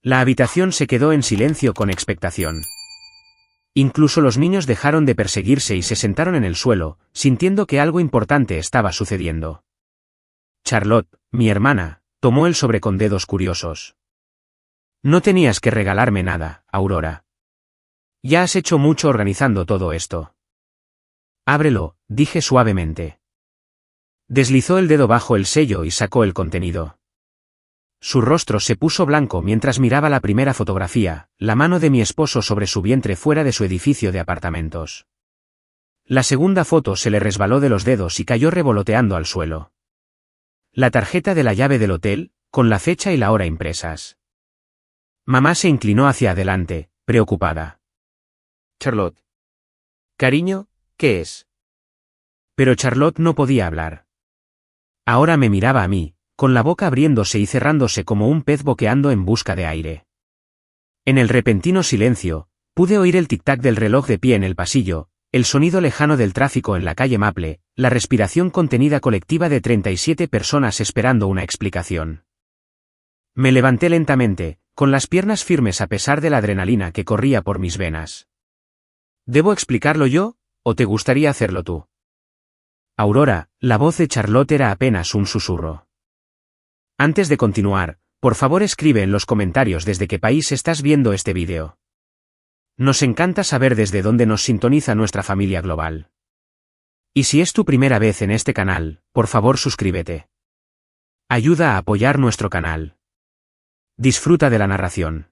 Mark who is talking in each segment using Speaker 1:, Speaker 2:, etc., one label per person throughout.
Speaker 1: La habitación se quedó en silencio con expectación. Incluso los niños dejaron de perseguirse y se sentaron en el suelo, sintiendo que algo importante estaba sucediendo. Charlotte, mi hermana, tomó el sobre con dedos curiosos. No tenías que regalarme nada, Aurora. Ya has hecho mucho organizando todo esto. Ábrelo, dije suavemente. Deslizó el dedo bajo el sello y sacó el contenido. Su rostro se puso blanco mientras miraba la primera fotografía, la mano de mi esposo sobre su vientre fuera de su edificio de apartamentos. La segunda foto se le resbaló de los dedos y cayó revoloteando al suelo. La tarjeta de la llave del hotel, con la fecha y la hora impresas. Mamá se inclinó hacia adelante, preocupada.
Speaker 2: Charlotte. Cariño, ¿qué es?
Speaker 1: Pero Charlotte no podía hablar. Ahora me miraba a mí, con la boca abriéndose y cerrándose como un pez boqueando en busca de aire. En el repentino silencio, pude oír el tic-tac del reloj de pie en el pasillo, el sonido lejano del tráfico en la calle Maple, la respiración contenida colectiva de 37 personas esperando una explicación. Me levanté lentamente, con las piernas firmes a pesar de la adrenalina que corría por mis venas. ¿Debo explicarlo yo, o te gustaría hacerlo tú? Aurora, la voz de Charlotte era apenas un susurro. Antes de continuar, por favor escribe en los comentarios desde qué país estás viendo este vídeo. Nos encanta saber desde dónde nos sintoniza nuestra familia global. Y si es tu primera vez en este canal, por favor suscríbete. Ayuda a apoyar nuestro canal. Disfruta de la narración.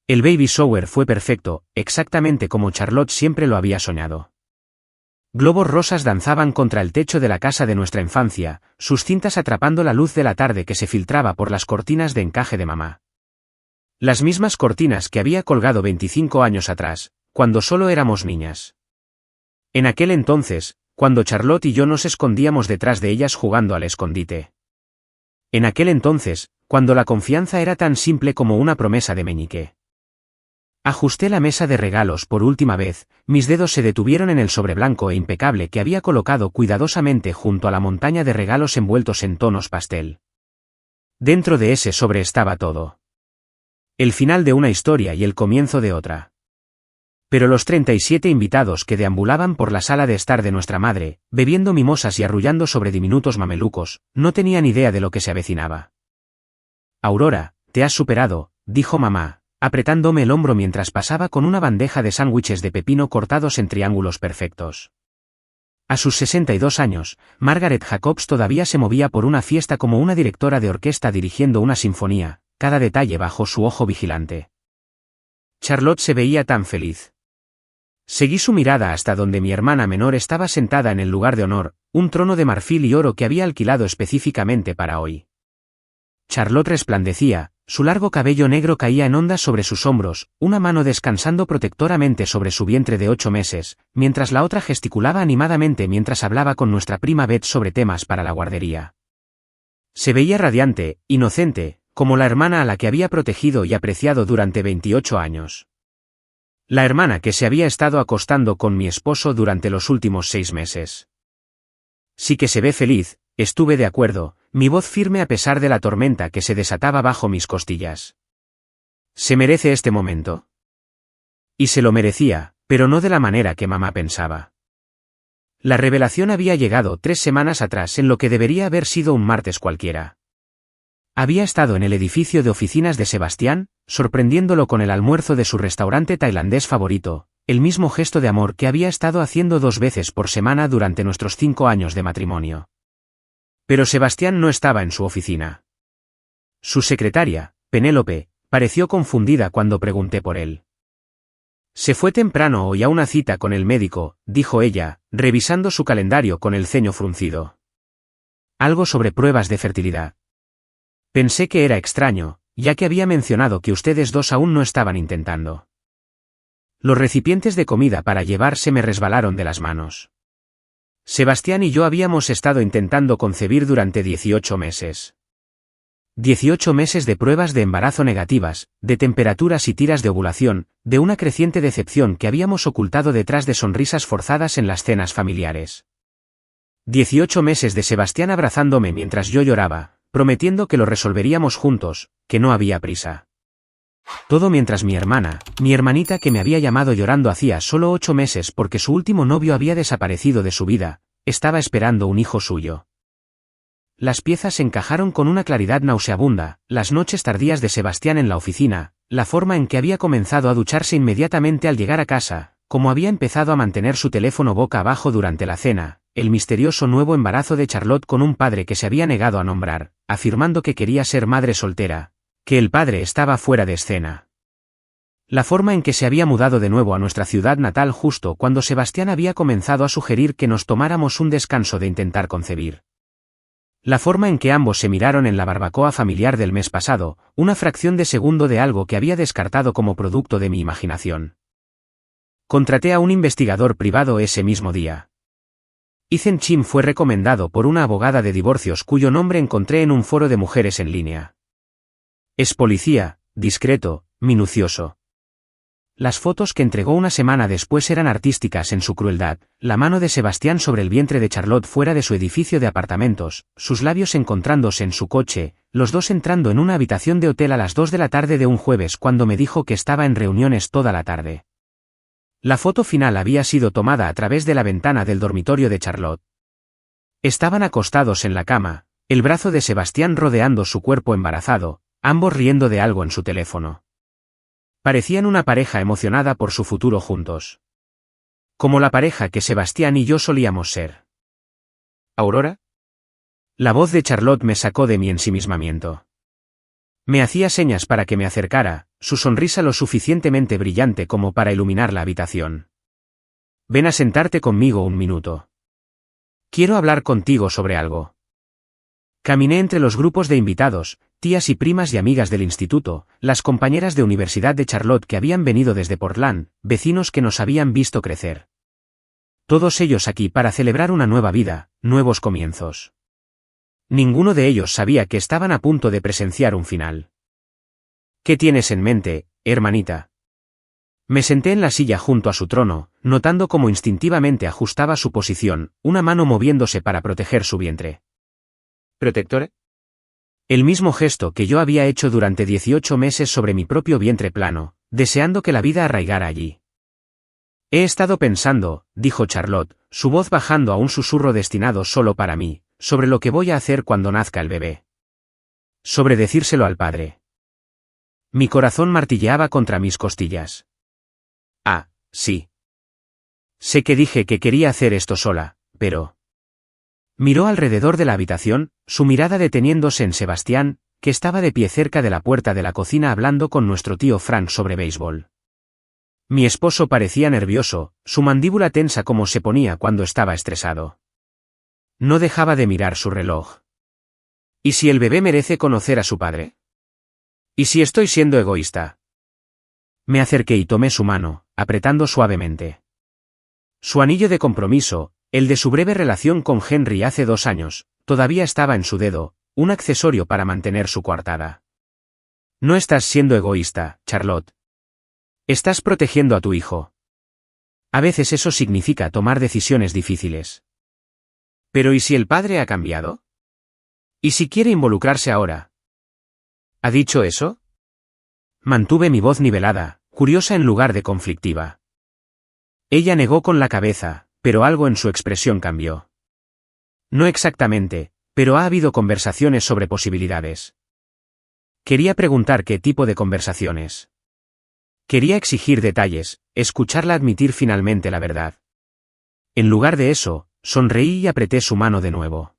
Speaker 1: El baby shower fue perfecto, exactamente como Charlotte siempre lo había soñado. Globos rosas danzaban contra el techo de la casa de nuestra infancia, sus cintas atrapando la luz de la tarde que se filtraba por las cortinas de encaje de mamá. Las mismas cortinas que había colgado 25 años atrás, cuando solo éramos niñas. En aquel entonces, cuando Charlotte y yo nos escondíamos detrás de ellas jugando al escondite. En aquel entonces, cuando la confianza era tan simple como una promesa de meñique. Ajusté la mesa de regalos por última vez, mis dedos se detuvieron en el sobre blanco e impecable que había colocado cuidadosamente junto a la montaña de regalos envueltos en tonos pastel. Dentro de ese sobre estaba todo. El final de una historia y el comienzo de otra. Pero los 37 invitados que deambulaban por la sala de estar de nuestra madre, bebiendo mimosas y arrullando sobre diminutos mamelucos, no tenían idea de lo que se avecinaba. Aurora, te has superado, dijo mamá, apretándome el hombro mientras pasaba con una bandeja de sándwiches de pepino cortados en triángulos perfectos. A sus 62 años, Margaret Jacobs todavía se movía por una fiesta como una directora de orquesta dirigiendo una sinfonía, cada detalle bajo su ojo vigilante. Charlotte se veía tan feliz. Seguí su mirada hasta donde mi hermana menor estaba sentada en el lugar de honor, un trono de marfil y oro que había alquilado específicamente para hoy. Charlotte resplandecía, su largo cabello negro caía en ondas sobre sus hombros, una mano descansando protectoramente sobre su vientre de 8 meses, mientras la otra gesticulaba animadamente mientras hablaba con nuestra prima Beth sobre temas para la guardería. Se veía radiante, inocente, como la hermana a la que había protegido y apreciado durante 28 años. La hermana que se había estado acostando con mi esposo durante los últimos 6 meses. Sí que se ve feliz, estuve de acuerdo, mi voz firme a pesar de la tormenta que se desataba bajo mis costillas. ¿Se merece este momento? Y se lo merecía, pero no de la manera que mamá pensaba. La revelación había llegado 3 semanas atrás en lo que debería haber sido un martes cualquiera. Había estado en el edificio de oficinas de Sebastián, sorprendiéndolo con el almuerzo de su restaurante tailandés favorito, el mismo gesto de amor que había estado haciendo 2 veces por semana durante nuestros 5 años de matrimonio. Pero Sebastián no estaba en su oficina. Su secretaria, Penélope, pareció confundida cuando pregunté por él. Se fue temprano hoy a una cita con el médico, dijo ella, revisando su calendario con el ceño fruncido. Algo sobre pruebas de fertilidad. Pensé que era extraño, ya que había mencionado que ustedes dos aún no estaban intentando. Los recipientes de comida para llevar se me resbalaron de las manos. Sebastián y yo habíamos estado intentando concebir durante 18 meses. 18 meses de pruebas de embarazo negativas, de temperaturas y tiras de ovulación, de una creciente decepción que habíamos ocultado detrás de sonrisas forzadas en las cenas familiares. 18 meses de Sebastián abrazándome mientras yo lloraba, prometiendo que lo resolveríamos juntos, que no había prisa. Todo mientras mi hermanita que me había llamado llorando hacía solo 8 meses porque su último novio había desaparecido de su vida, estaba esperando un hijo suyo. Las piezas encajaron con una claridad nauseabunda, las noches tardías de Sebastián en la oficina, la forma en que había comenzado a ducharse inmediatamente al llegar a casa, cómo había empezado a mantener su teléfono boca abajo durante la cena, el misterioso nuevo embarazo de Charlotte con un padre que se había negado a nombrar, afirmando que quería ser madre soltera, que el padre estaba fuera de escena. La forma en que se había mudado de nuevo a nuestra ciudad natal justo cuando Sebastián había comenzado a sugerir que nos tomáramos un descanso de intentar concebir. La forma en que ambos se miraron en la barbacoa familiar del mes pasado, una fracción de segundo de algo que había descartado como producto de mi imaginación. Contraté a un investigador privado ese mismo día. Ethan Chim fue recomendado por una abogada de divorcios cuyo nombre encontré en un foro de mujeres en línea. Es policía, discreto, minucioso. Las fotos que entregó una semana después eran artísticas en su crueldad, la mano de Sebastián sobre el vientre de Charlotte fuera de su edificio de apartamentos, sus labios encontrándose en su coche, los dos entrando en una habitación de hotel a las 2 de la tarde de un jueves cuando me dijo que estaba en reuniones toda la tarde. La foto final había sido tomada a través de la ventana del dormitorio de Charlotte. Estaban acostados en la cama, el brazo de Sebastián rodeando su cuerpo embarazado, ambos riendo de algo en su teléfono. Parecían una pareja emocionada por su futuro juntos. Como la pareja que Sebastián y yo solíamos ser.
Speaker 2: ¿Aurora?
Speaker 1: La voz de Charlotte me sacó de mi ensimismamiento. Me hacía señas para que me acercara, su sonrisa lo suficientemente brillante como para iluminar la habitación. Ven a sentarte conmigo un minuto. Quiero hablar contigo sobre algo. Caminé entre los grupos de invitados, tías y primas y amigas del instituto, las compañeras de universidad de Charlotte que habían venido desde Portland, vecinos que nos habían visto crecer. Todos ellos aquí para celebrar una nueva vida, nuevos comienzos. Ninguno de ellos sabía que estaban a punto de presenciar un final. ¿Qué tienes en mente, hermanita? Me senté en la silla junto a su trono, notando cómo instintivamente ajustaba su posición, una mano moviéndose para proteger su vientre.
Speaker 2: ¿Protectora?
Speaker 1: El mismo gesto que yo había hecho durante 18 meses sobre mi propio vientre plano, deseando que la vida arraigara allí. He estado pensando, dijo Charlotte, su voz bajando a un susurro destinado solo para mí, sobre lo que voy a hacer cuando nazca el bebé. Sobre decírselo al padre. Mi corazón martilleaba contra mis costillas. Ah, sí. Sé que dije que quería hacer esto sola, pero... Miró alrededor de la habitación, su mirada deteniéndose en Sebastián, que estaba de pie cerca de la puerta de la cocina hablando con nuestro tío Frank sobre béisbol. Mi esposo parecía nervioso, su mandíbula tensa como se ponía cuando estaba estresado. No dejaba de mirar su reloj. ¿Y si el bebé merece conocer a su padre? ¿Y si estoy siendo egoísta? Me acerqué y tomé su mano, apretando suavemente. Su anillo de compromiso, el de su breve relación con Henry hace 2 años, todavía estaba en su dedo, un accesorio para mantener su coartada. No estás siendo egoísta, Charlotte. Estás protegiendo a tu hijo. A veces eso significa tomar decisiones difíciles. Pero ¿y si el padre ha cambiado? ¿Y si quiere involucrarse ahora? ¿Ha dicho eso? Mantuve mi voz nivelada, curiosa en lugar de conflictiva. Ella negó con la cabeza, pero algo en su expresión cambió. No exactamente, pero ha habido conversaciones sobre posibilidades. Quería preguntar qué tipo de conversaciones. Quería exigir detalles, escucharla admitir finalmente la verdad. En lugar de eso, sonreí y apreté su mano de nuevo.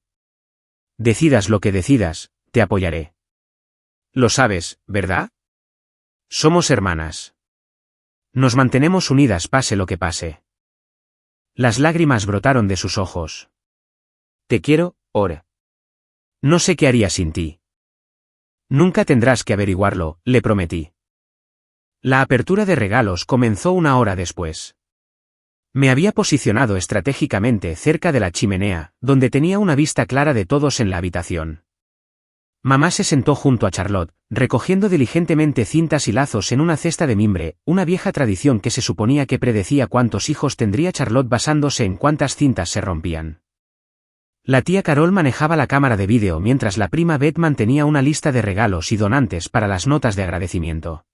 Speaker 1: Decidas lo que decidas, te apoyaré. Lo sabes, ¿verdad? Somos hermanas. Nos mantenemos unidas pase lo que pase. Las lágrimas brotaron de sus ojos. Te quiero, Ora. No sé qué haría sin ti. Nunca tendrás que averiguarlo, le prometí. La apertura de regalos comenzó 1 hora después. Me había posicionado estratégicamente cerca de la chimenea, donde tenía una vista clara de todos en la habitación. Mamá se sentó junto a Charlotte, recogiendo diligentemente cintas y lazos en una cesta de mimbre, una vieja tradición que se suponía que predecía cuántos hijos tendría Charlotte basándose en cuántas cintas se rompían. La tía Carol manejaba la cámara de vídeo mientras la prima Beth mantenía una lista de regalos y donantes para las notas de agradecimiento.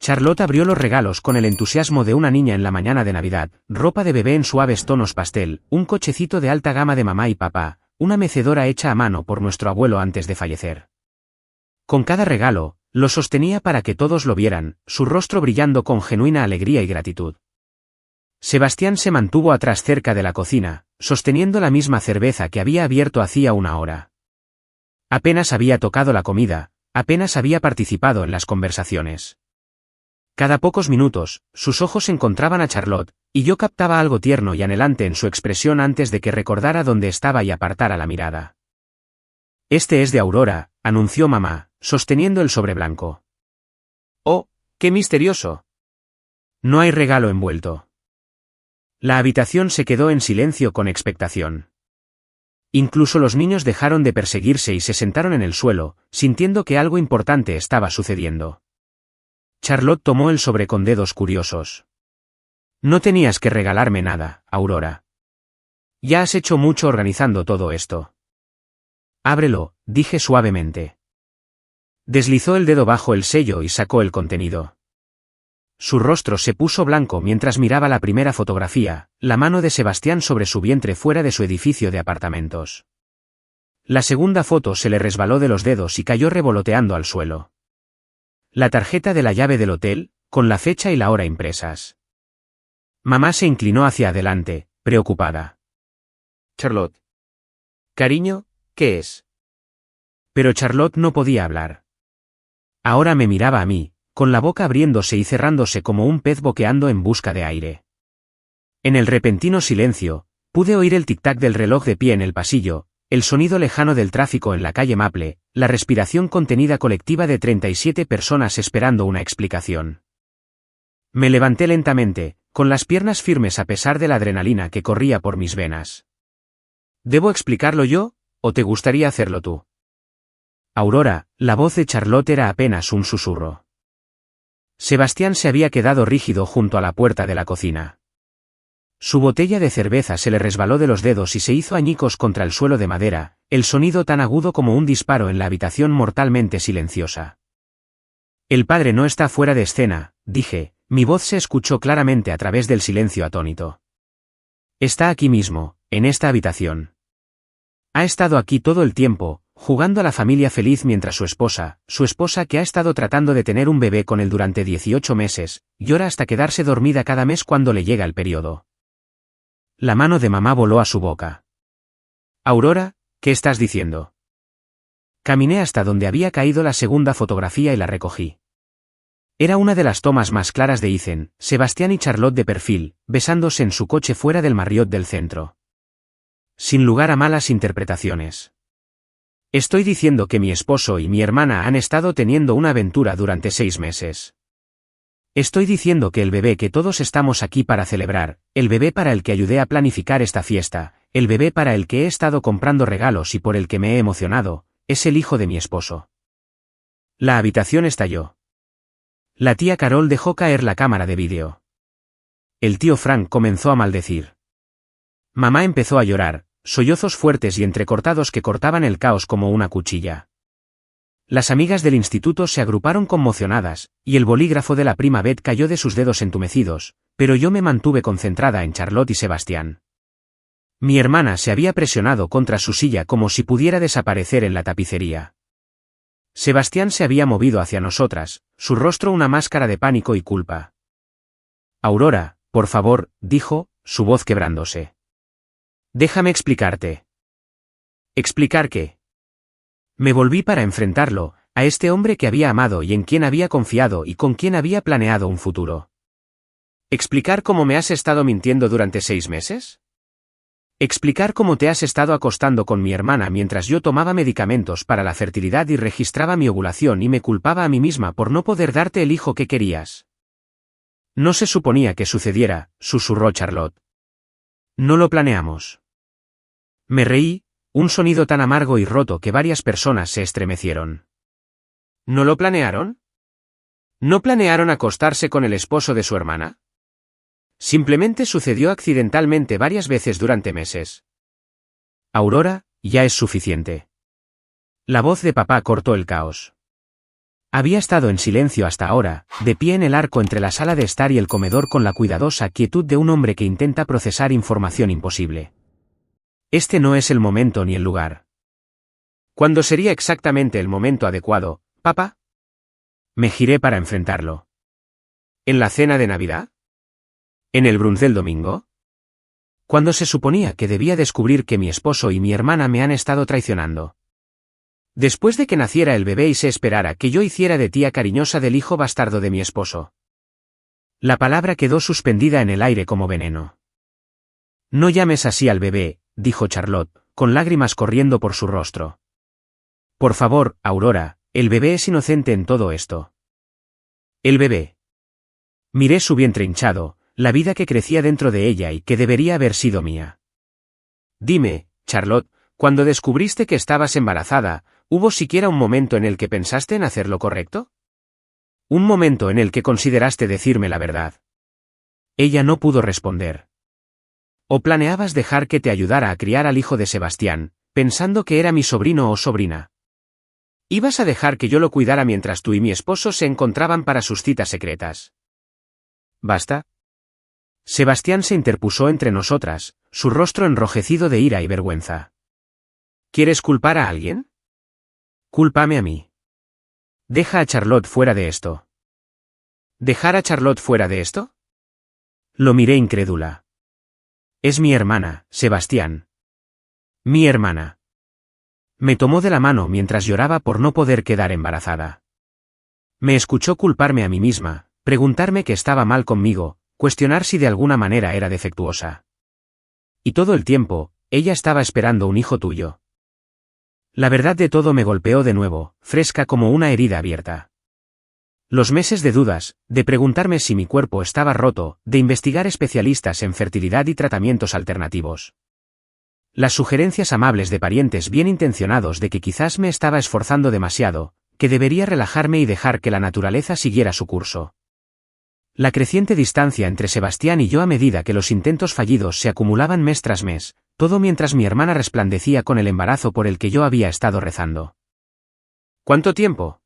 Speaker 1: Charlotte abrió los regalos con el entusiasmo de una niña en la mañana de Navidad: ropa de bebé en suaves tonos pastel, un cochecito de alta gama de mamá y papá, una mecedora hecha a mano por nuestro abuelo antes de fallecer. Con cada regalo, lo sostenía para que todos lo vieran, su rostro brillando con genuina alegría y gratitud. Sebastián se mantuvo atrás cerca de la cocina, sosteniendo la misma cerveza que había abierto hacía una hora. Apenas había tocado la comida, apenas había participado en las conversaciones. Cada pocos minutos, sus ojos encontraban a Charlotte, y yo captaba algo tierno y anhelante en su expresión antes de que recordara dónde estaba y apartara la mirada. «Este es de Aurora», anunció mamá, sosteniendo el sobre blanco.
Speaker 2: ¡Oh, qué misterioso!
Speaker 1: No hay regalo envuelto. La habitación se quedó en silencio con expectación. Incluso los niños dejaron de perseguirse y se sentaron en el suelo, sintiendo que algo importante estaba sucediendo. Charlotte tomó el sobre con dedos curiosos. «No tenías que regalarme nada, Aurora. Ya has hecho mucho organizando todo esto». «Ábrelo», dije suavemente. Deslizó el dedo bajo el sello y sacó el contenido. Su rostro se puso blanco mientras miraba la primera fotografía, la mano de Sebastián sobre su vientre fuera de su edificio de apartamentos. La segunda foto se le resbaló de los dedos y cayó revoloteando al suelo. La tarjeta de la llave del hotel, con la fecha y la hora impresas. Mamá se inclinó hacia adelante, preocupada.
Speaker 2: Charlotte. Cariño, ¿qué es?
Speaker 1: Pero Charlotte no podía hablar. Ahora me miraba a mí, con la boca abriéndose y cerrándose como un pez boqueando en busca de aire. En el repentino silencio, pude oír el tic-tac del reloj de pie en el pasillo, el sonido lejano del tráfico en la calle Maple, la respiración contenida colectiva de 37 personas esperando una explicación. Me levanté lentamente, con las piernas firmes a pesar de la adrenalina que corría por mis venas. ¿Debo explicarlo yo, o te gustaría hacerlo tú? Aurora, la voz de Charlotte era apenas un susurro. Sebastián se había quedado rígido junto a la puerta de la cocina. Su botella de cerveza se le resbaló de los dedos y se hizo añicos contra el suelo de madera, el sonido tan agudo como un disparo en la habitación mortalmente silenciosa. «El padre no está fuera de escena», dije, mi voz se escuchó claramente a través del silencio atónito. «Está aquí mismo, en esta habitación. Ha estado aquí todo el tiempo, jugando a la familia feliz mientras su esposa que ha estado tratando de tener un bebé con él durante 18 meses, llora hasta quedarse dormida cada mes cuando le llega el periodo». La mano de mamá voló a su boca. «Aurora, ¿qué estás diciendo?» Caminé hasta donde había caído la segunda fotografía y la recogí. Era una de las tomas más claras de Ethan, Sebastián y Charlotte de perfil, besándose en su coche fuera del Marriott del centro. Sin lugar a malas interpretaciones. Estoy diciendo que mi esposo y mi hermana han estado teniendo una aventura durante 6 meses. Estoy diciendo que el bebé que todos estamos aquí para celebrar, el bebé para el que ayudé a planificar esta fiesta, el bebé para el que he estado comprando regalos y por el que me he emocionado, es el hijo de mi esposo. La habitación estalló. La tía Carol dejó caer la cámara de vídeo. El tío Frank comenzó a maldecir. Mamá empezó a llorar, sollozos fuertes y entrecortados que cortaban el caos como una cuchilla. Las amigas del instituto se agruparon conmocionadas, y el bolígrafo de la prima Beth cayó de sus dedos entumecidos, pero yo me mantuve concentrada en Charlotte y Sebastián. Mi hermana se había presionado contra su silla como si pudiera desaparecer en la tapicería. Sebastián se había movido hacia nosotras, su rostro una máscara de pánico y culpa. «Aurora, por favor», dijo, su voz quebrándose. «Déjame explicarte». «¿Explicar qué?» Me volví para enfrentarlo, a este hombre que había amado y en quien había confiado y con quien había planeado un futuro. ¿Explicar cómo me has estado mintiendo durante 6 meses? ¿Explicar cómo te has estado acostando con mi hermana mientras yo tomaba medicamentos para la fertilidad y registraba mi ovulación y me culpaba a mí misma por no poder darte el hijo que querías? No se suponía que sucediera, susurró Charlotte. No lo planeamos. Me reí, un sonido tan amargo y roto que varias personas se estremecieron. ¿No lo planearon? ¿No planearon acostarse con el esposo de su hermana? Simplemente sucedió accidentalmente varias veces durante meses. Aurora, ya es suficiente. La voz de papá cortó el caos. Había estado en silencio hasta ahora, de pie en el arco entre la sala de estar y el comedor con la cuidadosa quietud de un hombre que intenta procesar información imposible. Este no es el momento ni el lugar.
Speaker 2: ¿Cuándo sería exactamente el momento adecuado, papá?
Speaker 1: Me giré para enfrentarlo.
Speaker 2: ¿En la cena de Navidad? ¿En el brunch del domingo?
Speaker 1: Cuando se suponía que debía descubrir que mi esposo y mi hermana me han estado traicionando.
Speaker 2: Después de que naciera el bebé y se esperara que yo hiciera de tía cariñosa del hijo bastardo de mi esposo.
Speaker 1: La palabra quedó suspendida en el aire como veneno. No llames así al bebé, dijo Charlotte, con lágrimas corriendo por su rostro. Por favor, Aurora, el bebé es inocente en todo esto.
Speaker 2: El bebé.
Speaker 1: Miré su vientre hinchado, la vida que crecía dentro de ella y que debería haber sido mía.
Speaker 2: Dime, Charlotte, cuando descubriste que estabas embarazada, ¿hubo siquiera un momento en el que pensaste en hacer lo correcto?
Speaker 1: Un momento en el que consideraste decirme la verdad. Ella no pudo responder. ¿O planeabas dejar que te ayudara a criar al hijo de Sebastián, pensando que era mi sobrino o sobrina?
Speaker 2: ¿Ibas a dejar que yo lo cuidara mientras tú y mi esposo se encontraban para sus citas secretas?
Speaker 1: ¿Basta? Sebastián se interpuso entre nosotras, su rostro enrojecido de ira y vergüenza.
Speaker 2: ¿Quieres culpar a alguien?
Speaker 1: Cúlpame a mí. Deja a Charlotte fuera de esto.
Speaker 2: ¿Dejar a Charlotte fuera de esto?
Speaker 1: Lo miré incrédula. Es mi hermana, Sebastián. Mi hermana. Me tomó de la mano mientras lloraba por no poder quedar embarazada. Me escuchó culparme a mí misma, preguntarme qué estaba mal conmigo, cuestionar si de alguna manera era defectuosa. Y todo el tiempo, ella estaba esperando un hijo tuyo. La verdad de todo me golpeó de nuevo, fresca como una herida abierta. Los meses de dudas, de preguntarme si mi cuerpo estaba roto, de investigar especialistas en fertilidad y tratamientos alternativos. Las sugerencias amables de parientes bien intencionados de que quizás me estaba esforzando demasiado, que debería relajarme y dejar que la naturaleza siguiera su curso. La creciente distancia entre Sebastián y yo a medida que los intentos fallidos se acumulaban mes tras mes, todo mientras mi hermana resplandecía con el embarazo por el que yo había estado rezando.
Speaker 2: ¿Cuánto tiempo?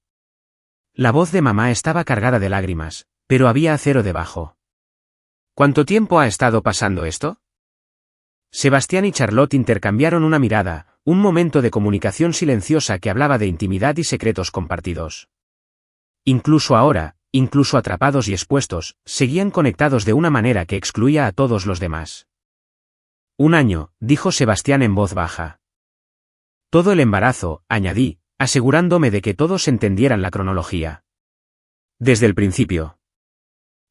Speaker 1: La voz de mamá estaba cargada de lágrimas, pero había acero debajo.
Speaker 2: ¿Cuánto tiempo ha estado pasando esto?
Speaker 1: Sebastián y Charlotte intercambiaron una mirada, un momento de comunicación silenciosa que hablaba de intimidad y secretos compartidos. Incluso ahora, incluso atrapados y expuestos, seguían conectados de una manera que excluía a todos los demás. 1 año, dijo Sebastián en voz baja. Todo el embarazo, añadí, asegurándome de que todos entendieran la cronología. Desde el principio.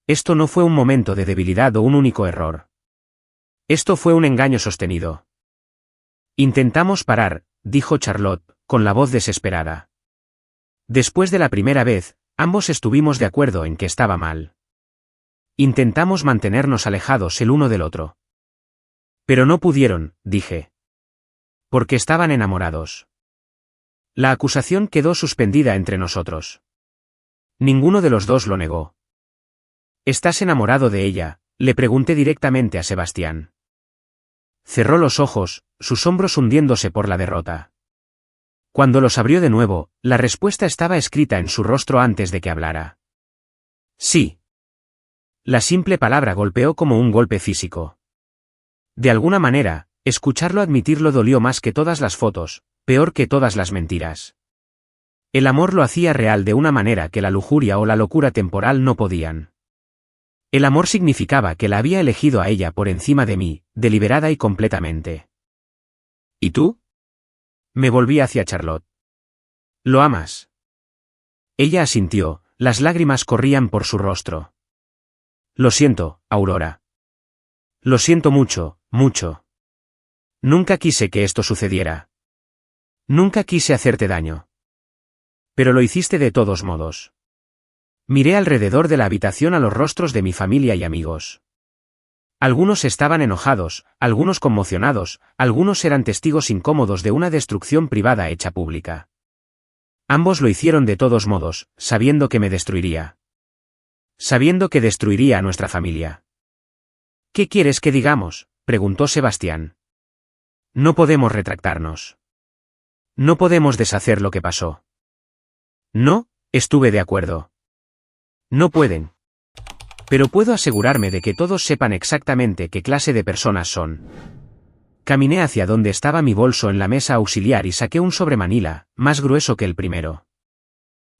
Speaker 1: Esto no fue un momento de debilidad o un único error. Esto fue un engaño sostenido. Intentamos parar, dijo Charlotte, con la voz desesperada. Después de la primera vez, ambos estuvimos de acuerdo en que estaba mal. Intentamos mantenernos alejados el uno del otro. Pero no pudieron, dije. Porque estaban enamorados. La acusación quedó suspendida entre nosotros. Ninguno de los dos lo negó. ¿Estás enamorado de ella?, le pregunté directamente a Sebastián. Cerró los ojos, sus hombros hundiéndose por la derrota. Cuando los abrió de nuevo, la respuesta estaba escrita en su rostro antes de que hablara. Sí. La simple palabra golpeó como un golpe físico. De alguna manera, escucharlo admitirlo dolió más que todas las fotos, peor que todas las mentiras. El amor lo hacía real de una manera que la lujuria o la locura temporal no podían. El amor significaba que la había elegido a ella por encima de mí, deliberada y completamente.
Speaker 2: ¿Y tú?
Speaker 1: Me volví hacia Charlotte. ¿Lo amas? Ella asintió, las lágrimas corrían por su rostro. Lo siento, Aurora. Lo siento mucho, mucho. Nunca quise que esto sucediera. Nunca quise hacerte daño. Pero lo hiciste de todos modos. Miré alrededor de la habitación a los rostros de mi familia y amigos. Algunos estaban enojados, algunos conmocionados, algunos eran testigos incómodos de una destrucción privada hecha pública. Ambos lo hicieron de todos modos, sabiendo que me destruiría. Sabiendo que destruiría a nuestra familia. ¿Qué quieres que digamos?, preguntó Sebastián. No podemos retractarnos. No podemos deshacer lo que pasó. No, Estuve de acuerdo. No pueden. Pero puedo asegurarme de que todos sepan exactamente qué clase de personas son. Caminé hacia donde estaba mi bolso en la mesa auxiliar y saqué un sobremanila, más grueso que el primero.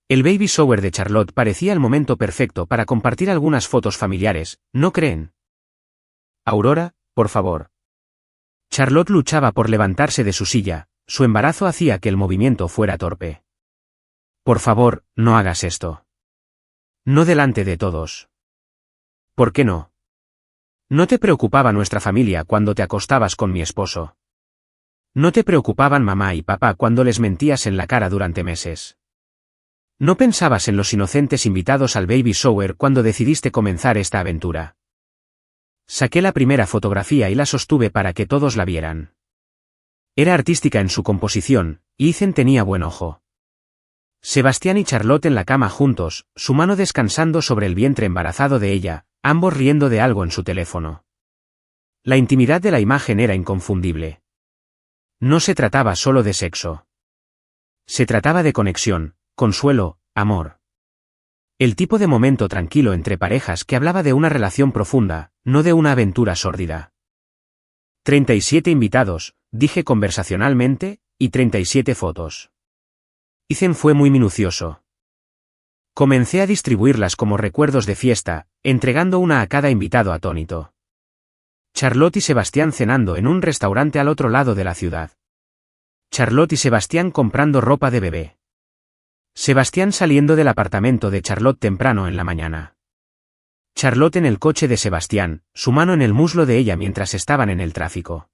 Speaker 1: El baby shower de Charlotte parecía el momento perfecto para compartir algunas fotos familiares, ¿no creen? Aurora, por favor. Charlotte luchaba por levantarse de su silla, su embarazo hacía que el movimiento fuera torpe. Por favor, no hagas esto. No delante de todos. ¿Por qué no? ¿No te preocupaba nuestra familia cuando te acostabas con mi esposo? ¿No te preocupaban mamá y papá cuando les mentías en la cara durante meses? ¿No pensabas en los inocentes invitados al baby shower cuando decidiste comenzar esta aventura? Saqué la primera fotografía y la sostuve para que todos la vieran. Era artística en su composición, y Ethan tenía buen ojo. Sebastián y Charlotte en la cama juntos, su mano descansando sobre el vientre embarazado de ella, ambos riendo de algo en su teléfono. La intimidad de la imagen era inconfundible. No se trataba solo de sexo. Se trataba de conexión, consuelo, amor. El tipo de momento tranquilo entre parejas que hablaba de una relación profunda, no de una aventura sórdida. 37 invitados, dije conversacionalmente, y 37 fotos. Ethan fue muy minucioso. Comencé a distribuirlas como recuerdos de fiesta, entregando una a cada invitado atónito. Charlotte y Sebastián cenando en un restaurante al otro lado de la ciudad. Charlotte y Sebastián comprando ropa de bebé. Sebastián saliendo del apartamento de Charlotte temprano en la mañana. Charlotte en el coche de Sebastián, su mano en el muslo de ella mientras estaban en el tráfico.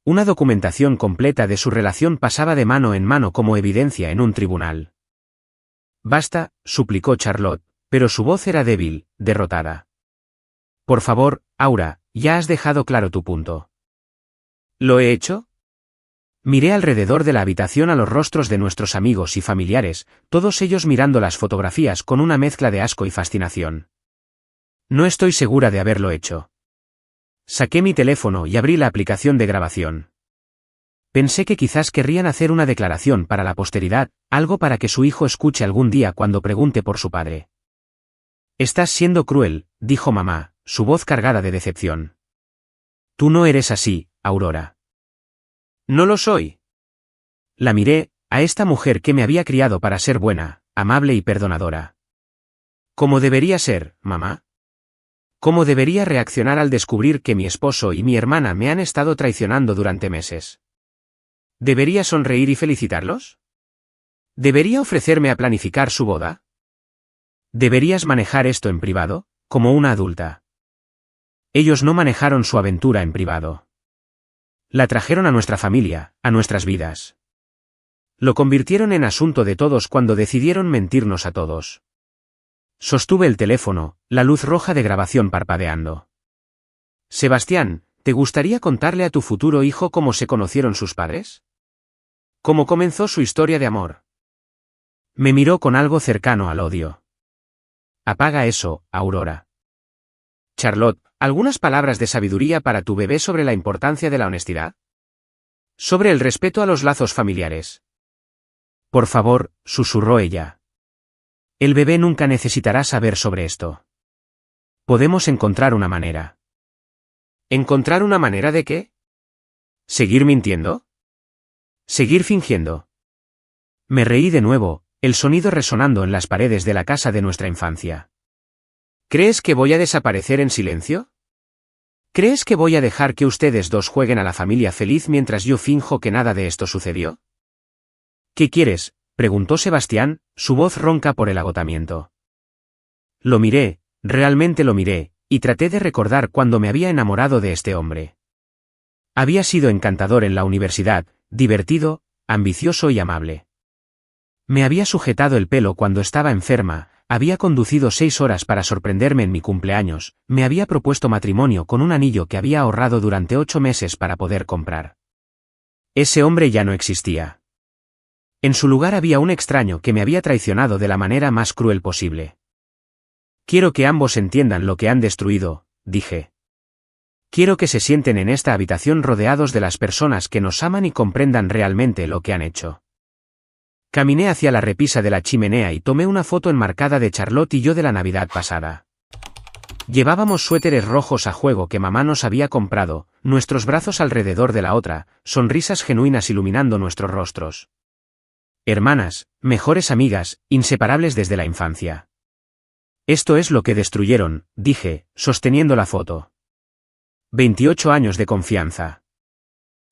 Speaker 1: Una documentación completa de su relación pasaba de mano en mano como evidencia en un tribunal. Basta, suplicó Charlotte, pero su voz era débil, derrotada. Por favor, Aura, ya has dejado claro tu punto. ¿Lo he hecho? Miré alrededor de la habitación a los rostros de nuestros amigos y familiares, todos ellos mirando las fotografías con una mezcla de asco y fascinación. No estoy segura de haberlo hecho. Saqué mi teléfono y abrí la aplicación de grabación. Pensé que quizás querrían hacer una declaración para la posteridad, algo para que su hijo escuche algún día cuando pregunte por su padre. Estás siendo cruel, dijo mamá, su voz cargada de decepción. Tú no eres así, Aurora. No lo soy. La miré, a esta mujer que me había criado para ser buena, amable y perdonadora. ¿Cómo debería ser, mamá? ¿Cómo debería reaccionar al descubrir que mi esposo y mi hermana me han estado traicionando durante meses? ¿Debería sonreír y felicitarlos? ¿Debería ofrecerme a planificar su boda? ¿Deberías manejar esto en privado, como una adulta? Ellos no manejaron su aventura en privado. La trajeron a nuestra familia, a nuestras vidas. Lo convirtieron en asunto de todos cuando decidieron mentirnos a todos. Sostuve el teléfono, la luz roja de grabación parpadeando. Sebastián, ¿te gustaría contarle a tu futuro hijo cómo se conocieron sus padres? ¿Cómo comenzó su historia de amor? Me miró con algo cercano al odio. Apaga eso, Aurora. Charlotte, ¿algunas palabras de sabiduría para tu bebé sobre la importancia de la honestidad? Sobre el respeto a los lazos familiares. Por favor, susurró ella. El bebé nunca necesitará saber sobre esto. Podemos encontrar una manera. ¿Encontrar una manera de qué? ¿Seguir mintiendo? ¿Seguir fingiendo? Me reí de nuevo, el sonido resonando en las paredes de la casa de nuestra infancia. ¿Crees que voy a desaparecer en silencio? ¿Crees que voy a dejar que ustedes dos jueguen a la familia feliz mientras yo finjo que nada de esto sucedió? ¿Qué quieres?, preguntó Sebastián, su voz ronca por el agotamiento. Lo miré, realmente lo miré, y traté de recordar cuando me había enamorado de este hombre. Había sido encantador en la universidad, divertido, ambicioso y amable. Me había sujetado el pelo cuando estaba enferma, había conducido 6 horas para sorprenderme en mi cumpleaños, me había propuesto matrimonio con un anillo que había ahorrado durante 8 meses para poder comprar. Ese hombre ya no existía. En su lugar había un extraño que me había traicionado de la manera más cruel posible. Quiero que ambos entiendan lo que han destruido, dije. Quiero que se sienten en esta habitación rodeados de las personas que nos aman y comprendan realmente lo que han hecho. Caminé hacia la repisa de la chimenea y tomé una foto enmarcada de Charlotte y yo de la Navidad pasada. Llevábamos suéteres rojos a juego que mamá nos había comprado, nuestros brazos alrededor de la otra, sonrisas genuinas iluminando nuestros rostros. Hermanas, mejores amigas, inseparables desde la infancia. Esto es lo que destruyeron, dije, sosteniendo la foto. 28 años de confianza.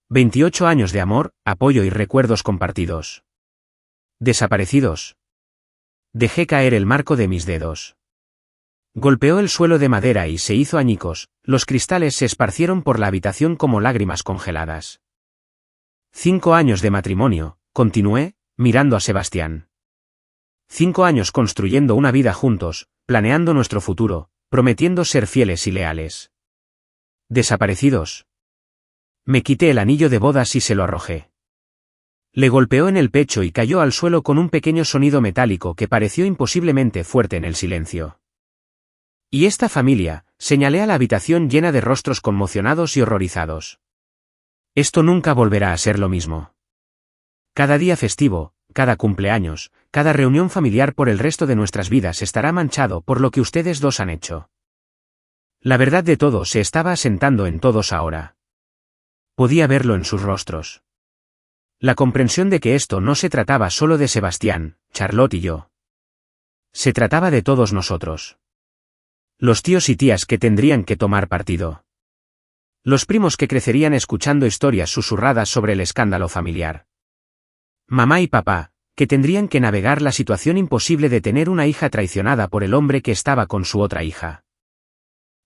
Speaker 1: 28 años de amor, apoyo y recuerdos compartidos. Desaparecidos. Dejé caer el marco de mis dedos. Golpeó el suelo de madera y se hizo añicos, los cristales se esparcieron por la habitación como lágrimas congeladas. 5 años de matrimonio, continué, mirando a Sebastián. 5 años construyendo una vida juntos, planeando nuestro futuro, prometiendo ser fieles y leales. Desaparecidos. Me quité el anillo de bodas y se lo arrojé. Le golpeó en el pecho y cayó al suelo con un pequeño sonido metálico que pareció imposiblemente fuerte en el silencio. Y esta familia, señalé a la habitación llena de rostros conmocionados y horrorizados. Esto nunca volverá a ser lo mismo. Cada día festivo, cada cumpleaños, cada reunión familiar por el resto de nuestras vidas estará manchado por lo que ustedes dos han hecho. La verdad de todo se estaba asentando en todos ahora. Podía verlo en sus rostros. La comprensión de que esto no se trataba solo de Sebastián, Charlotte y yo. Se trataba de todos nosotros. Los tíos y tías que tendrían que tomar partido. Los primos que crecerían escuchando historias susurradas sobre el escándalo familiar. Mamá y papá, que tendrían que navegar la situación imposible de tener una hija traicionada por el hombre que estaba con su otra hija.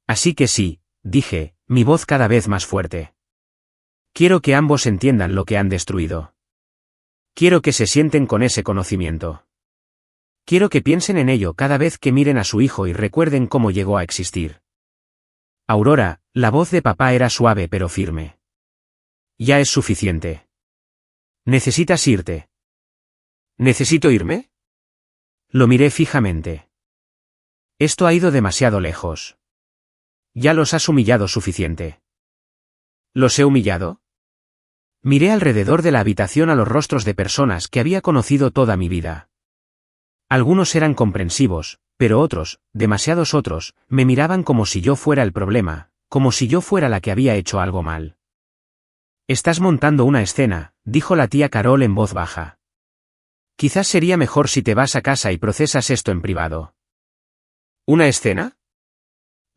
Speaker 1: Así que sí, dije, mi voz cada vez más fuerte. Quiero que ambos entiendan lo que han destruido. Quiero que se sienten con ese conocimiento. Quiero que piensen en ello cada vez que miren a su hijo y recuerden cómo llegó a existir. Aurora, la voz de papá era suave pero firme. Ya es suficiente. Necesitas irte. ¿Necesito irme? Lo miré fijamente. Esto ha ido demasiado lejos. Ya los has humillado suficiente. ¿Los he humillado? Miré alrededor de la habitación a los rostros de personas que había conocido toda mi vida. Algunos eran comprensivos, pero otros, demasiados otros, me miraban como si yo fuera el problema, como si yo fuera la que había hecho algo mal. Estás montando una escena, dijo la tía Carol en voz baja. Quizás sería mejor si te vas a casa y procesas esto en privado. ¿Una escena?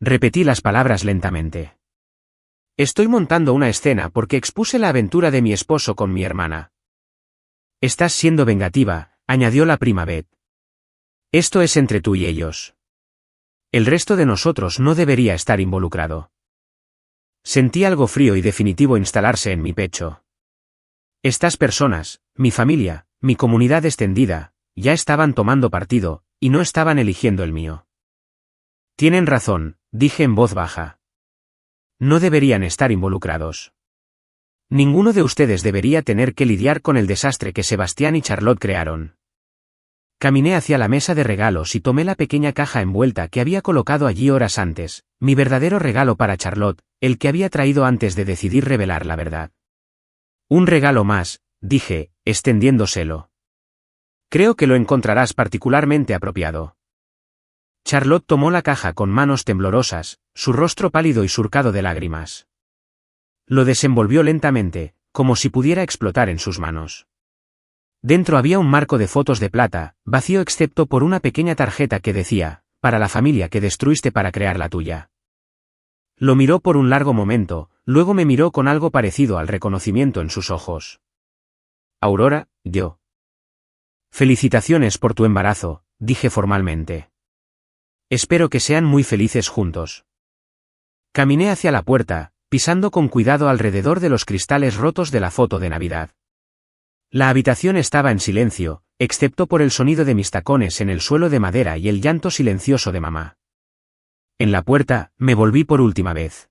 Speaker 1: Repetí las palabras lentamente. Estoy montando una escena porque expuse la aventura de mi esposo con mi hermana. Estás siendo vengativa, añadió la prima Beth. Esto es entre tú y ellos. El resto de nosotros no debería estar involucrado. Sentí algo frío y definitivo instalarse en mi pecho. Estas personas, mi familia, mi comunidad extendida, ya estaban tomando partido, y no estaban eligiendo el mío. Tienen razón, dije en voz baja. No deberían estar involucrados. Ninguno de ustedes debería tener que lidiar con el desastre que Sebastián y Charlotte crearon. Caminé hacia la mesa de regalos y tomé la pequeña caja envuelta que había colocado allí horas antes, mi verdadero regalo para Charlotte, el que había traído antes de decidir revelar la verdad. Un regalo más, dije, extendiéndoselo. Creo que lo encontrarás particularmente apropiado. Charlotte tomó la caja con manos temblorosas, su rostro pálido y surcado de lágrimas. Lo desenvolvió lentamente, como si pudiera explotar en sus manos. Dentro había un marco de fotos de plata, vacío excepto por una pequeña tarjeta que decía, para la familia que destruiste para crear la tuya. Lo miró por un largo momento, luego me miró con algo parecido al reconocimiento en sus ojos. Aurora, yo. Felicitaciones por tu embarazo, dije formalmente. Espero que sean muy felices juntos. Caminé hacia la puerta, pisando con cuidado alrededor de los cristales rotos de la foto de Navidad. La habitación estaba en silencio, excepto por el sonido de mis tacones en el suelo de madera y el llanto silencioso de mamá. En la puerta, me volví por última vez.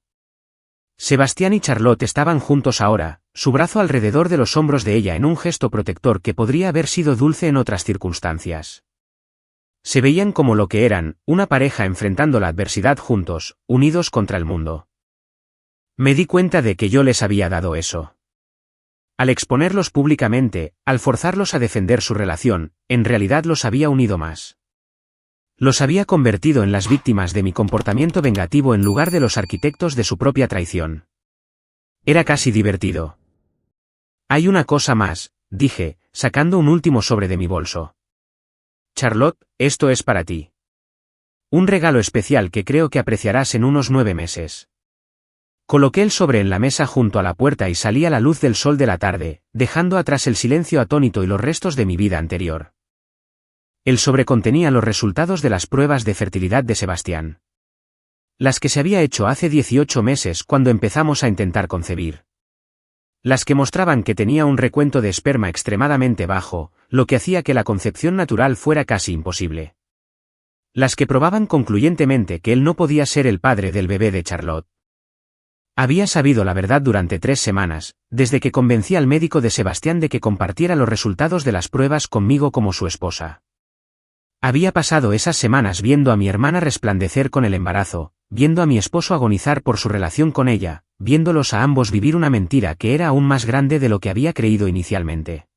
Speaker 1: Sebastián y Charlotte estaban juntos ahora, su brazo alrededor de los hombros de ella en un gesto protector que podría haber sido dulce en otras circunstancias. Se veían como lo que eran, una pareja enfrentando la adversidad juntos, unidos contra el mundo. Me di cuenta de que yo les había dado eso. Al exponerlos públicamente, al forzarlos a defender su relación, en realidad los había unido más. Los había convertido en las víctimas de mi comportamiento vengativo en lugar de los arquitectos de su propia traición. Era casi divertido. Hay una cosa más, dije, sacando un último sobre de mi bolso. Charlotte, esto es para ti. Un regalo especial que creo que apreciarás en unos 9 meses. Coloqué el sobre en la mesa junto a la puerta y salí a la luz del sol de la tarde, dejando atrás el silencio atónito y los restos de mi vida anterior. El sobre contenía los resultados de las pruebas de fertilidad de Sebastián. Las que se había hecho hace 18 meses cuando empezamos a intentar concebir. Las que mostraban que tenía un recuento de esperma extremadamente bajo, lo que hacía que la concepción natural fuera casi imposible. Las que probaban concluyentemente que él no podía ser el padre del bebé de Charlotte. Había sabido la verdad durante 3 semanas, desde que convencí al médico de Sebastián de que compartiera los resultados de las pruebas conmigo como su esposa. Había pasado esas semanas viendo a mi hermana resplandecer con el embarazo, viendo a mi esposo agonizar por su relación con ella, viéndolos a ambos vivir una mentira que era aún más grande de lo que había creído inicialmente.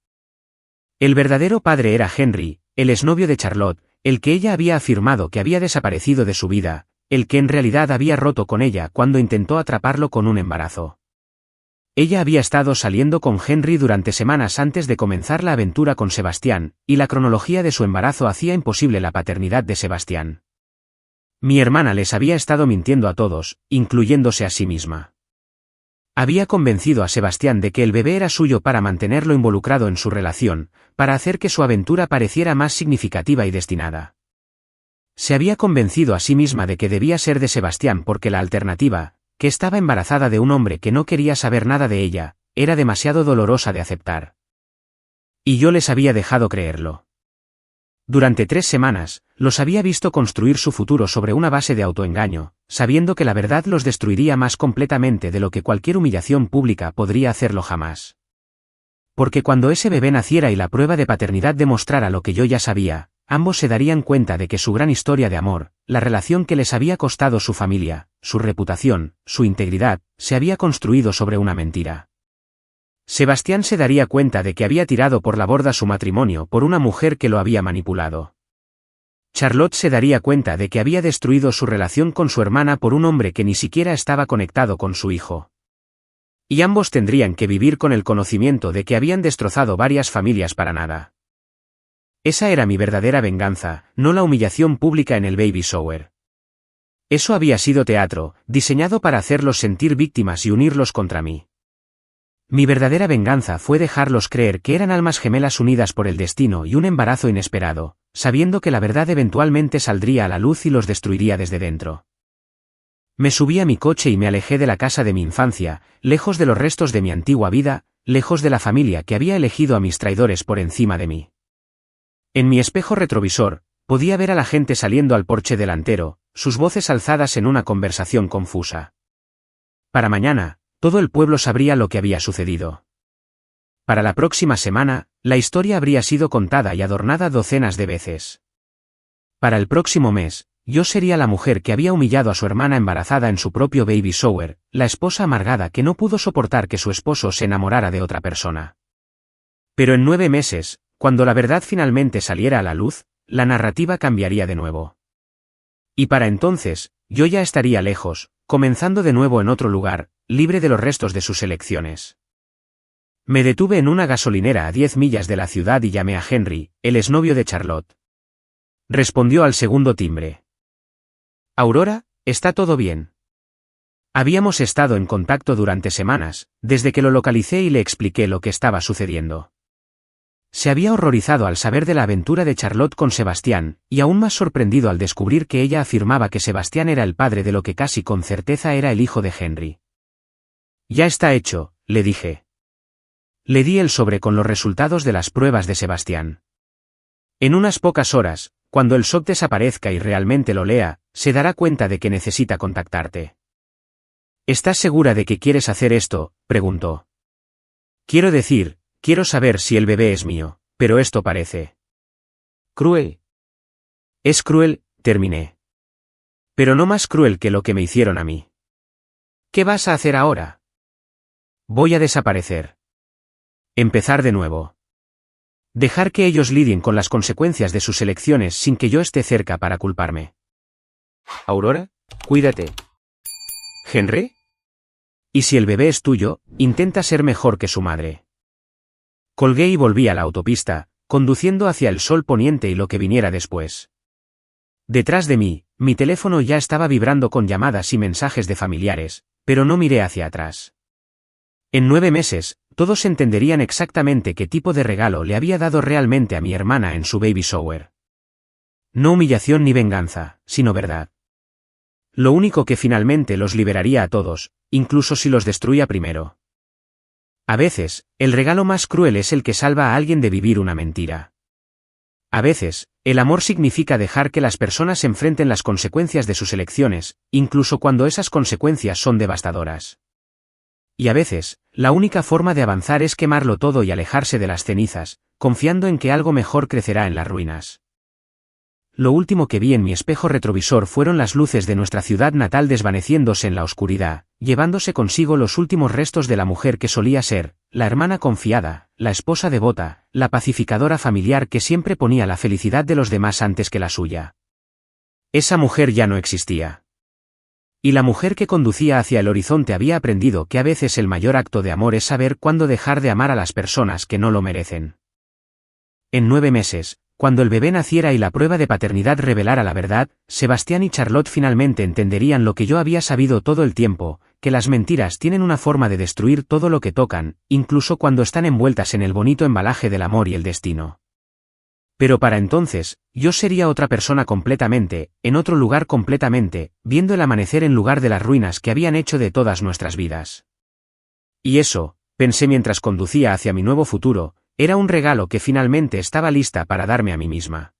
Speaker 1: El verdadero padre era Henry, el exnovio de Charlotte, el que ella había afirmado que había desaparecido de su vida, el que en realidad había roto con ella cuando intentó atraparlo con un embarazo. Ella había estado saliendo con Henry durante semanas antes de comenzar la aventura con Sebastián, y la cronología de su embarazo hacía imposible la paternidad de Sebastián. Mi hermana les había estado mintiendo a todos, incluyéndose a sí misma. Había convencido a Sebastián de que el bebé era suyo para mantenerlo involucrado en su relación, para hacer que su aventura pareciera más significativa y destinada. Se había convencido a sí misma de que debía ser de Sebastián porque la alternativa, que estaba embarazada de un hombre que no quería saber nada de ella, era demasiado dolorosa de aceptar. Y yo les había dejado creerlo. Durante 3 semanas, los había visto construir su futuro sobre una base de autoengaño, sabiendo que la verdad los destruiría más completamente de lo que cualquier humillación pública podría hacerlo jamás. Porque cuando ese bebé naciera y la prueba de paternidad demostrara lo que yo ya sabía, ambos se darían cuenta de que su gran historia de amor, la relación que les había costado su familia, su reputación, su integridad, se había construido sobre una mentira. Sebastián se daría cuenta de que había tirado por la borda su matrimonio por una mujer que lo había manipulado. Charlotte se daría cuenta de que había destruido su relación con su hermana por un hombre que ni siquiera estaba conectado con su hijo. Y ambos tendrían que vivir con el conocimiento de que habían destrozado varias familias para nada. Esa era mi verdadera venganza, no la humillación pública en el baby shower. Eso había sido teatro, diseñado para hacerlos sentir víctimas y unirlos contra mí. Mi verdadera venganza fue dejarlos creer que eran almas gemelas unidas por el destino y un embarazo inesperado, sabiendo que la verdad eventualmente saldría a la luz y los destruiría desde dentro. Me subí a mi coche y me alejé de la casa de mi infancia, lejos de los restos de mi antigua vida, lejos de la familia que había elegido a mis traidores por encima de mí. En mi espejo retrovisor, podía ver a la gente saliendo al porche delantero, sus voces alzadas en una conversación confusa. Para mañana, todo el pueblo sabría lo que había sucedido. Para la próxima semana, la historia habría sido contada y adornada docenas de veces. Para el próximo mes, yo sería la mujer que había humillado a su hermana embarazada en su propio baby shower, la esposa amargada que no pudo soportar que su esposo se enamorara de otra persona. Pero en 9 meses, cuando la verdad finalmente saliera a la luz, la narrativa cambiaría de nuevo. Y para entonces, yo ya estaría lejos, comenzando de nuevo en otro lugar, libre de los restos de sus elecciones. Me detuve en una gasolinera a 10 millas de la ciudad y llamé a Henry, el exnovio de Charlotte. Respondió al segundo timbre. Aurora, ¿está todo bien? Habíamos estado en contacto durante semanas, desde que lo localicé y le expliqué lo que estaba sucediendo. Se había horrorizado al saber de la aventura de Charlotte con Sebastián, y aún más sorprendido al descubrir que ella afirmaba que Sebastián era el padre de lo que casi con certeza era el hijo de Henry. Ya está hecho, le dije. Le di el sobre con los resultados de las pruebas de Sebastián. En unas pocas horas, cuando el shock desaparezca y realmente lo lea, se dará cuenta de que necesita contactarte. ¿Estás segura de que quieres hacer esto?, preguntó. Quiero decir, quiero saber si el bebé es mío, pero esto parece cruel. Es cruel, terminé. Pero no más cruel que lo que me hicieron a mí. ¿Qué vas a hacer ahora? Voy a desaparecer. Empezar de nuevo. Dejar que ellos lidien con las consecuencias de sus elecciones sin que yo esté cerca para culparme.
Speaker 2: Aurora, cuídate.
Speaker 1: ¿Henry? Y si el bebé es tuyo, intenta ser mejor que su madre. Colgué y volví a la autopista, conduciendo hacia el sol poniente y lo que viniera después. Detrás de mí, mi teléfono ya estaba vibrando con llamadas y mensajes de familiares, pero no miré hacia atrás. En 9 meses, todos entenderían exactamente qué tipo de regalo le había dado realmente a mi hermana en su baby shower. No humillación ni venganza, sino verdad. Lo único que finalmente los liberaría a todos, incluso si los destruía primero. A veces, el regalo más cruel es el que salva a alguien de vivir una mentira. A veces, el amor significa dejar que las personas enfrenten las consecuencias de sus elecciones, incluso cuando esas consecuencias son devastadoras. Y a veces, la única forma de avanzar es quemarlo todo y alejarse de las cenizas, confiando en que algo mejor crecerá en las ruinas. Lo último que vi en mi espejo retrovisor fueron las luces de nuestra ciudad natal desvaneciéndose en la oscuridad, llevándose consigo los últimos restos de la mujer que solía ser, la hermana confiada, la esposa devota, la pacificadora familiar que siempre ponía la felicidad de los demás antes que la suya. Esa mujer ya no existía. Y la mujer que conducía hacia el horizonte había aprendido que a veces el mayor acto de amor es saber cuándo dejar de amar a las personas que no lo merecen. En 9 meses, cuando el bebé naciera y la prueba de paternidad revelara la verdad, Sebastián y Charlotte finalmente entenderían lo que yo había sabido todo el tiempo, que las mentiras tienen una forma de destruir todo lo que tocan, incluso cuando están envueltas en el bonito embalaje del amor y el destino. Pero para entonces, yo sería otra persona completamente, en otro lugar completamente, viendo el amanecer en lugar de las ruinas que habían hecho de todas nuestras vidas. Y eso, pensé mientras conducía hacia mi nuevo futuro, era un regalo que finalmente estaba lista para darme a mí misma.